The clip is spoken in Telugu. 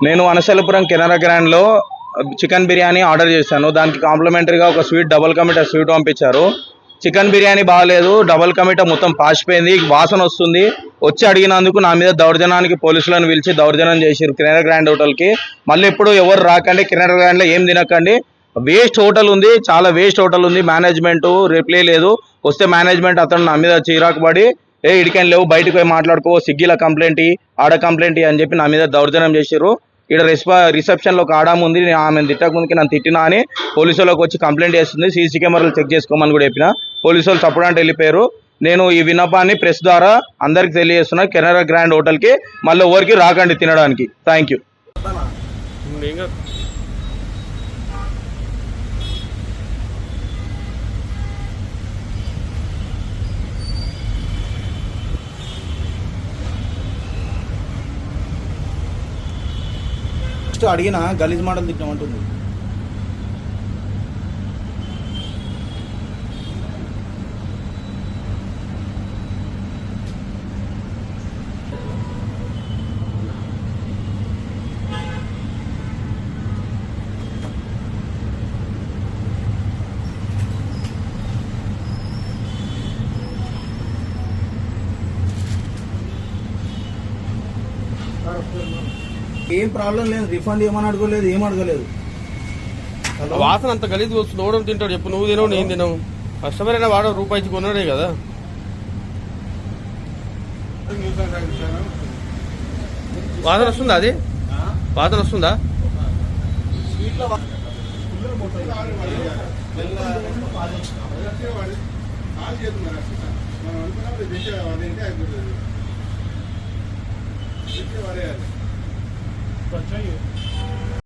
నేను అనసలపురం కెనరా గ్రాండ్లో చికెన్ బిర్యానీ ఆర్డర్ చేశాను. దానికి కాంప్లిమెంటరీగా ఒక స్వీట్ డబుల్ కమిటా స్వీట్ పంపించారు. చికెన్ బిర్యానీ బాగాలేదు, డబుల్ కమిటా మొత్తం పాసిపోయింది, వాసన వస్తుంది. వచ్చి అడిగినందుకు నా మీద దౌర్జన్యానికి పోలీసులను పిలిచి దౌర్జన్యం చేశారు కెనరా గ్రాండ్ హోటల్కి. మళ్ళీ ఎప్పుడు ఎవరు రాకండి, కెనరా గ్రాండ్లో ఏం తినకండి. వేస్ట్ హోటల్ ఉంది, చాలా వేస్ట్ హోటల్ ఉంది. మేనేజ్మెంట్ రిప్లై లేదు. వస్తే మేనేజ్మెంట్ అతను నా మీద చిరాకు పడి ఇడికని లేవు, బయటకు పోయి మాట్లాడుకో, స్విగ్గీలో కంప్లైంట్ ఆడ కంప్లైంట్ అని చెప్పి నా మీద దౌర్జన్యం చేశారు. ఇక్కడ రిసెప్షన్లో ఒక ఆడాము ఉంది, ఆమె తిట్టక ముందుకి నన్ను తిట్టినా అని పోలీసులకు వచ్చి కంప్లైంట్ చేస్తుంది. సీసీ కెమెరాలు చెక్ చేసుకోమని కూడా చెప్పిన. పోలీసు వాళ్ళు తప్పుడంటే వెళ్ళిపోయారు. నేను ఈ విన్నపాన్ని ప్రెస్ ద్వారా అందరికి తెలియజేస్తున్నా, కెనరా గ్రాండ్ హోటల్కి మళ్ళీ ఎవరికి రాకండి తినడానికి. Thank you. అడిగిన గలీజ్ మాటలు తిట్టామంటుంది. ఏం ప్రాబ్లం లేదు, రిఫండ్ ఏమని అడగలేదు, ఏం అడగలేదు. వాసన అంత గలీజ్ వస్తుంది. ఓడం తింటాడు చెప్పు, నువ్వు తినవు నేను తినవు. కస్టమర్ అయినా వాడు రూపాయి కొన్నాడే కదా. వాసన వస్తుందా? అది వాసన వస్తుందా? కొంచెం